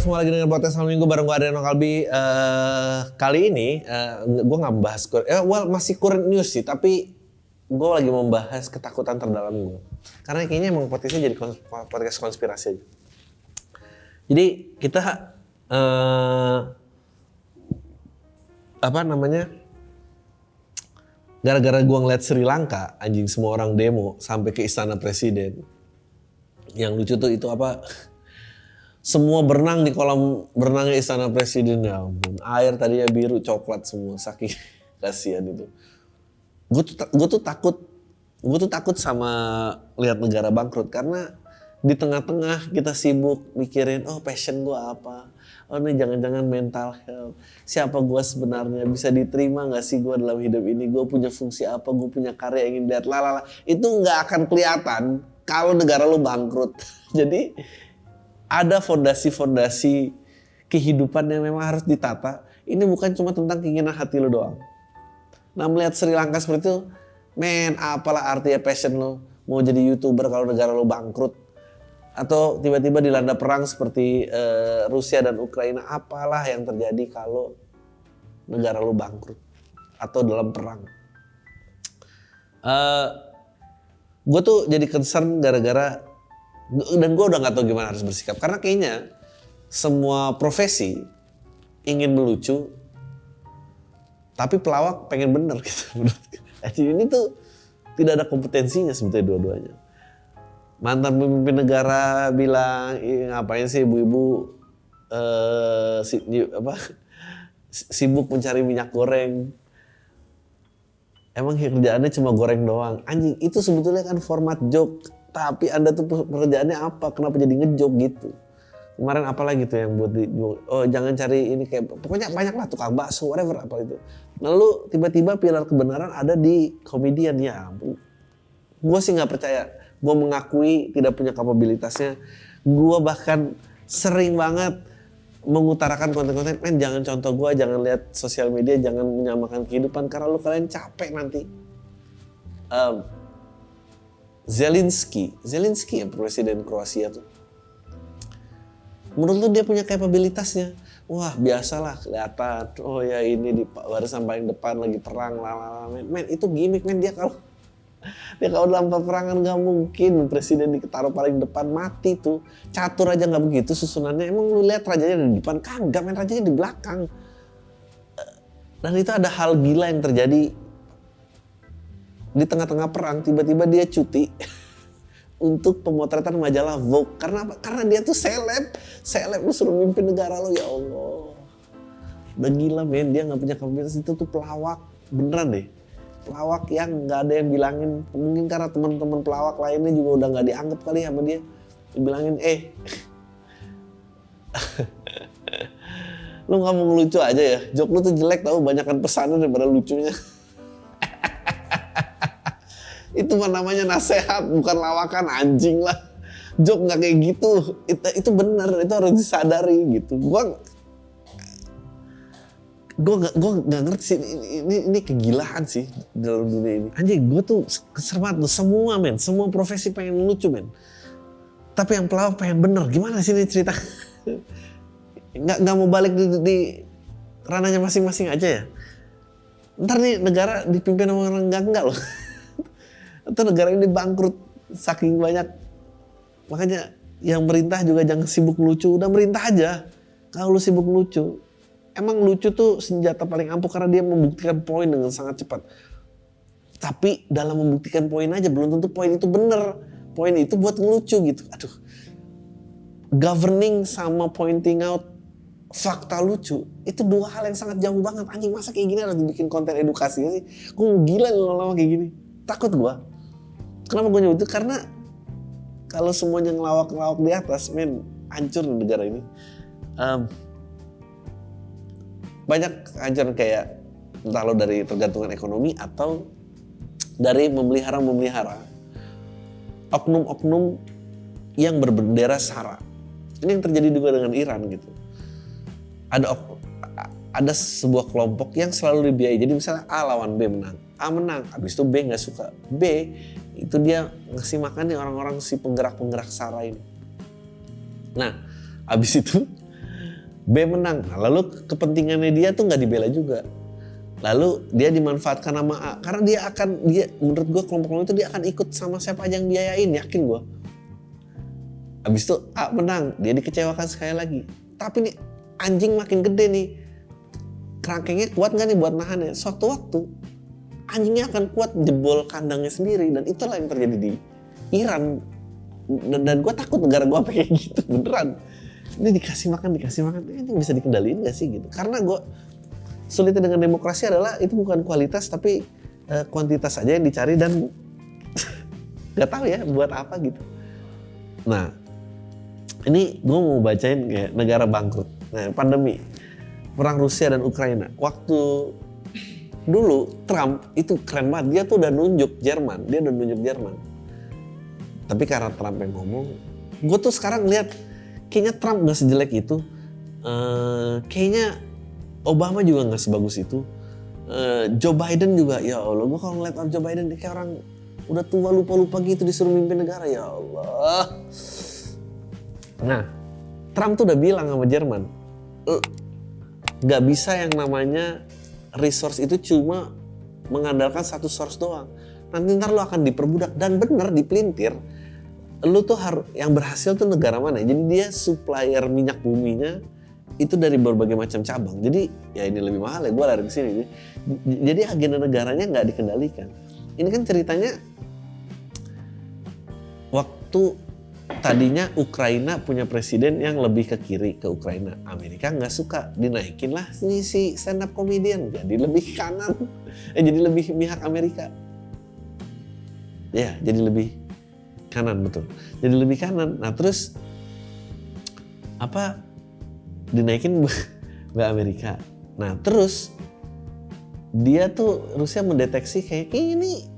semua lagi dengan podcast Malam Minggu bareng gue Adriano Kalbi. Kali ini gue nggak membahas masih current news sih, tapi gue lagi membahas ketakutan terdalam gue. Karena kayaknya emang podcastnya jadi podcast konspirasi aja. Jadi kita gara-gara gue ngeliat Sri Lanka, anjing semua orang demo sampai ke istana presiden. Yang lucu tuh itu apa? Semua berenang di kolam berenangnya istana presiden, ya ampun. Air tadinya biru, coklat semua, saking kasihan itu. Gue tuh takut sama lihat negara bangkrut karena di tengah-tengah kita sibuk mikirin, oh passion gue apa? Oh ini jangan-jangan mental health. Siapa gue sebenarnya? Bisa diterima gak sih gue dalam hidup ini? Gue punya fungsi apa? Gue punya karya yang ingin dilihat. Lalala. Itu gak akan kelihatan kalau negara lu bangkrut. Jadi ada fondasi-fondasi kehidupan yang memang harus ditata. Ini bukan cuma tentang keinginan hati lu doang. Nah melihat Sri Lanka seperti itu, apalah artinya passion lu? Mau jadi YouTuber kalau negara lu bangkrut? Atau tiba-tiba dilanda perang seperti Rusia dan Ukraina, apalah yang terjadi kalau negara lu bangkrut atau dalam perang. Gue tuh jadi concern gara-gara, dan gue udah gak tahu gimana harus bersikap. Karena kayaknya semua profesi ingin melucu, tapi pelawak pengen bener gitu. Jadi ini tuh tidak ada kompetensinya sebetulnya dua-duanya. Mantan pemimpin negara bilang, ngapain sih ibu-ibu sibuk mencari minyak goreng. Emang kerjaannya cuma goreng doang. Anjing, itu sebetulnya kan format joke. Tapi Anda tuh pekerjaannya apa? Kenapa jadi ngejok gitu? Kemarin apalagi tuh yang buat jangan cari ini kayak, pokoknya banyak lah tukang bakso, whatever apa itu. Lalu tiba-tiba pilar kebenaran ada di komedian, ya ampun. Gue sih gak percaya. Gue mengakui tidak punya kapabilitasnya. Gue bahkan sering banget mengutarakan konten-konten, jangan contoh gue, jangan lihat sosial media, jangan menyamakan kehidupan karena kalian capek nanti. Zelensky yang presiden Kroasia tuh. Menurut lu dia punya kapabilitasnya? Wah biasalah kelihatan. Oh ya ini di barisan paling depan lagi perang, itu gimmick dia kalau dalam peperangan gak mungkin presiden ditaruh paling depan, mati tuh. Catur aja gak begitu susunannya. Emang lu lihat rajanya di depan? Kagak, rajanya di belakang. Dan itu ada hal gila yang terjadi di tengah-tengah perang. Tiba-tiba dia cuti untuk pemotretan majalah Vogue. Karena apa? Karena dia tuh seleb lu suruh mimpin negara lo, ya Allah. Udah gila dia gak punya kapabilitas. Itu tuh pelawak beneran deh. Pelawak yang gak ada yang bilangin, mungkin karena teman-teman pelawak lainnya juga udah gak dianggap kali sama dia. Dibilangin, lu gak mau ngelucu aja ya, joke lu tuh jelek tau, banyakan pesannya daripada lucunya. Itu mah namanya nasehat, bukan lawakan, anjing lah. Joke gak kayak gitu, itu benar, itu harus disadari gitu. Gue gak ngerti sih, ini kegilaan sih dalam dunia ini. Anjing, gue tuh kesel banget tuh, semua profesi pengen lucu tapi yang pelawak pengen bener. Gimana sih ini cerita? Gak mau balik di ranahnya masing-masing aja ya? Ntar nih negara dipimpin sama orang enggak loh. Atau negara ini bangkrut saking banyak. Makanya yang merintah juga jangan sibuk lucu, udah merintah aja. Kalau lu sibuk lucu, emang lucu tuh senjata paling ampuh karena dia membuktikan poin dengan sangat cepat. Tapi dalam membuktikan poin aja belum tentu poin itu bener. Poin itu buat ngelucu gitu. Aduh. Governing sama pointing out fakta lucu itu dua hal yang sangat jauh banget. Anjing, masa kayak gini harus dibikin konten edukasi sih? Gue gila lama-lama kayak gini. Takut gue. Kenapa gue nyebut itu? Karena kalau semuanya ngelawak-ngelawak di atas, hancur negara ini. Banyak ancaman kayak entah lo dari tergantungan ekonomi atau dari memelihara oknum-oknum yang berbendera SARA. Ini yang terjadi juga dengan Iran gitu. Ada sebuah kelompok yang selalu dibiayai. Jadi misalnya A lawan B menang, A menang, habis itu B nggak suka, B itu dia ngasih makan nih orang-orang si penggerak-penggerak SARA ini. Nah, habis itu B menang. Nah, lalu kepentingannya dia tuh nggak dibela juga. Lalu dia dimanfaatkan sama A karena dia menurut gue kelompok-kelompok itu dia akan ikut sama siapa aja yang biayain, yakin gue. Abis itu A menang, dia dikecewakan sekali lagi. Tapi nih anjing makin gede nih, kerangkengnya kuat nggak nih buat nahannya? Suatu waktu anjingnya akan kuat jebol kandangnya sendiri, dan itulah yang terjadi di Iran. Dan gue takut negara gue kayak gitu beneran. Ini dikasih makan, ini bisa dikendaliin gak sih gitu? Karena gue sulitnya dengan demokrasi adalah itu bukan kualitas tapi kuantitas aja yang dicari dan gak tahu ya buat apa gitu. Nah ini gue mau bacain kayak negara bangkrut. Nah pandemi, perang Rusia dan Ukraina. Waktu dulu Trump itu keren banget, dia tuh udah nunjuk Jerman. Tapi karena Trump yang ngomong, gue tuh sekarang lihat kayaknya Trump gak sejelek itu. Kayaknya Obama juga gak sebagus itu. Joe Biden juga, ya Allah, gue kalau ngeliat Joe Biden dia kayak orang udah tua lupa-lupa gitu disuruh mimpin negara, ya Allah. Nah, Trump tuh udah bilang sama Jerman, gak bisa yang namanya resource itu cuma mengandalkan satu source doang. Nanti ntar lo akan diperbudak, dan bener dipelintir. Lo tuh harus yang berhasil tuh negara mana? Jadi dia supplier minyak buminya itu dari berbagai macam cabang. Jadi ya ini lebih mahal ya, gue lari ke sini. Jadi agenda negaranya nggak dikendalikan. Ini kan ceritanya waktu tadinya Ukraina punya presiden yang lebih ke kiri, ke Ukraina. Amerika nggak suka, dinaikin lah si stand up comedian jadi lebih kanan. Jadi lebih pihak Amerika. Ya, jadi lebih kanan, betul. Jadi lebih kanan. Nah terus dinaikin ke Amerika. Nah terus dia tuh Rusia mendeteksi kayak ini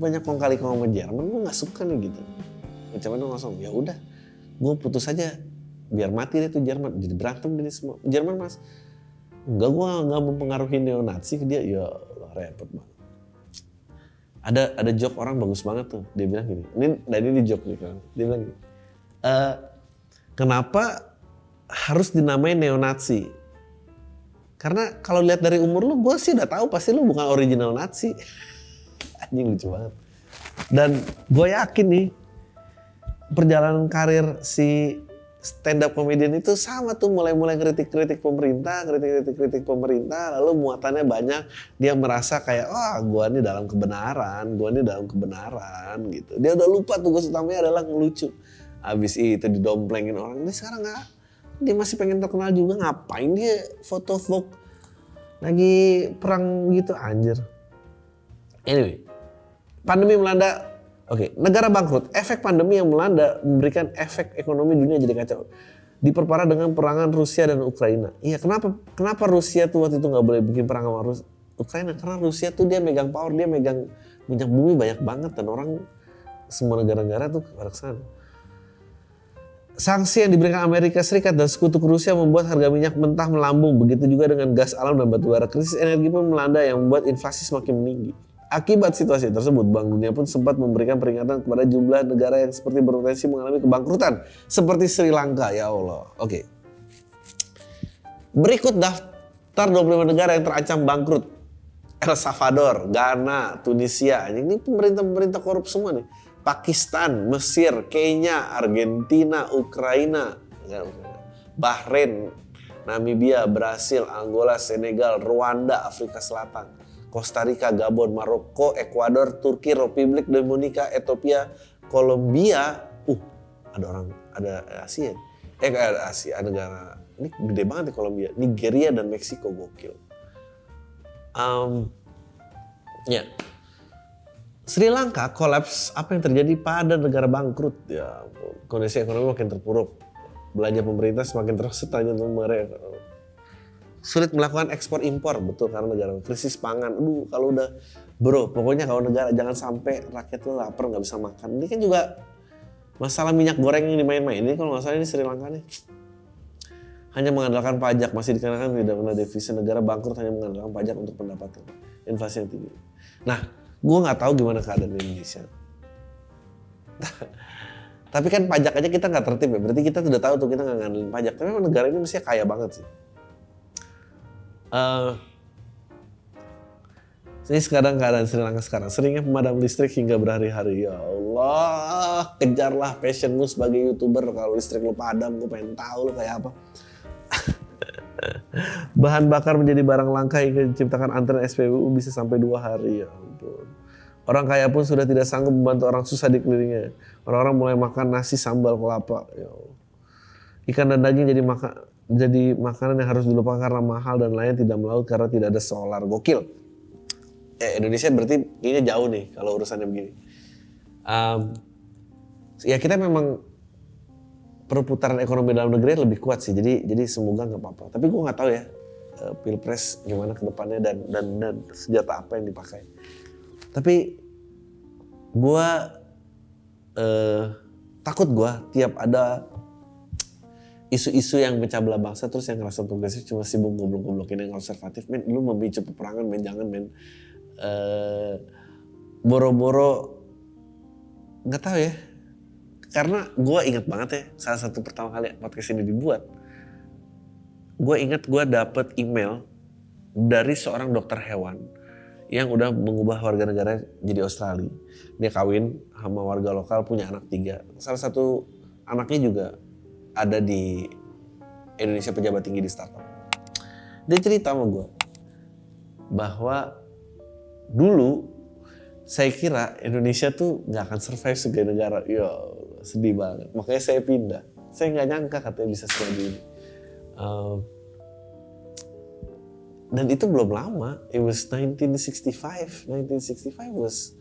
banyak kong kali sama Jerman, gue nggak suka nih gitu. Macam mana langsung ya udah, gue putus aja biar mati deh tuh Jerman. Jadi berantem ini semua. Jerman mas, enggak, gue nggak mempengaruhi neo-Nazi ke dia. Ya repot banget. Ada joke orang bagus banget tuh. Dia bilang gini, ini joke nih kan. Dia bilang gini, kenapa harus dinamai neo-Nazi? Karena kalau lihat dari umur lu, gue sih udah tahu pasti lu bukan original Nazi. Anjing lucu banget. Dan gue yakin nih, perjalanan karir si stand up comedian itu sama tuh, mulai kritik pemerintah, lalu muatannya banyak, dia merasa kayak gua nih dalam kebenaran gitu. Dia udah lupa tugas utamanya adalah ngelucu. Abis itu didomplengin orang, ini sekarang dia masih pengen terkenal juga, ngapain dia foto Vogue lagi perang gitu, anjir. Anyway, pandemi melanda. Oke, negara bangkrut. Efek pandemi yang melanda memberikan efek ekonomi dunia jadi kacau. Diperparah dengan perangan Rusia dan Ukraina. Iya, kenapa Rusia tuh waktu itu nggak boleh bikin perang sama Ukraina? Karena Rusia tuh dia megang power, dia megang minyak bumi banyak banget, dan orang semua negara-negara tuh pada kesana. Sanksi yang diberikan Amerika Serikat dan sekutu Rusia membuat harga minyak mentah melambung. Begitu juga dengan gas alam dan batu bara. Krisis energi pun melanda yang membuat inflasi semakin meninggi. Akibat situasi tersebut, Bank Dunia pun sempat memberikan peringatan kepada jumlah negara yang seperti berpotensi mengalami kebangkrutan, seperti Sri Lanka. Ya Allah. Oke. Berikut daftar 25 negara yang terancam bangkrut. El Salvador, Ghana, Tunisia. Ini pemerintah korup semua nih. Pakistan, Mesir, Kenya, Argentina, Ukraina, Bahrain, Namibia, Brasil, Angola, Senegal, Rwanda, Afrika Selatan, Costa Rica, Gabon, Maroko, Ekuador, Turki, Republik Dominika, Ethiopia, Kolombia. Ada Asia. Asia, negara ini gede banget di Kolombia. Nigeria dan Meksiko, gokil. Ya. Sri Lanka kolaps. Apa yang terjadi pada negara bangkrut? Ya, kondisi ekonomi makin terpuruk. Belanja pemerintah semakin terusut untuk mereka. Sulit melakukan ekspor impor, betul, karena negara krisis pangan. Kalau udah pokoknya kalau negara jangan sampai rakyat lu lapar nggak bisa makan. Ini kan juga masalah minyak goreng yang dimain-main. Ini kalau nggak salah ini Sri Lanka nih hanya mengandalkan pajak, masih dikenakan tidak pernah devisa. Negara bangkrut hanya mengandalkan pajak untuk pendapatan, inflasi yang tinggi. Nah, gue nggak tahu gimana keadaan di Indonesia. Tapi kan pajak aja kita nggak tertib ya, berarti kita sudah tahu tuh kita nggak ngandelin pajak. Tapi memang negara ini mestinya kaya banget sih. Ini sekarang keadaan Sri Lanka sekarang, seringnya pemadam listrik hingga berhari-hari. Ya Allah, kejarlah passionmu sebagai YouTuber. Kalau listrik lu padam, gue pengen tahu lu kayak apa. Bahan bakar menjadi barang langka hingga diciptakan antrean SPBU bisa sampai 2 hari. Ya ampun. Orang kaya pun sudah tidak sanggup membantu orang susah di kelilingnya. Orang-orang mulai makan nasi sambal kelapa. Ya Allah. Ikan dan daging jadi makanan yang harus dilupakan karena mahal dan lain tidak melaut karena tidak ada solar. Gokil. Indonesia berarti ini jauh nih kalau urusannya begini. Ya kita memang perputaran ekonomi dalam negeri lebih kuat sih. Jadi semoga nggak apa-apa. Tapi gue nggak tahu ya pilpres gimana ke depannya dan senjata apa yang dipakai. Tapi gue takut gue tiap ada isu-isu yang pecah belah bangsa terus yang ngerasa progresif cuma sibuk goblok-goblokin yang konservatif. Men, lu memicu peperangan, men, jangan, men. Boro-boro nggak tahu ya, karena gue ingat banget ya salah satu pertama kali podcast ini dibuat, gue ingat gue dapet email dari seorang dokter hewan yang udah mengubah warga negara jadi Australia. Dia kawin sama warga lokal, punya anak 3, salah satu anaknya juga ada di Indonesia, pejabat tinggi di startup. Dia cerita sama gue bahwa dulu saya kira Indonesia tuh gak akan survive sebagai negara. Ya sedih banget. Makanya saya pindah. Saya gak nyangka katanya bisa seperti ini. Dan itu belum lama. It was 1965. 1965 was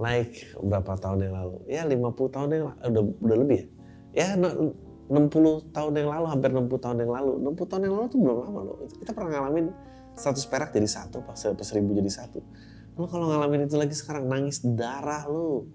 like berapa tahun yang lalu? Ya 50 tahun yang lalu. Udah lebih ya? Ya 60 tahun yang lalu, hampir 60 tahun yang lalu. 60 tahun yang lalu tuh belum lama loh. Kita pernah ngalamin 100 perak jadi 1, pas 1000 jadi 1. Lu kalau ngalamin itu lagi sekarang nangis darah lu.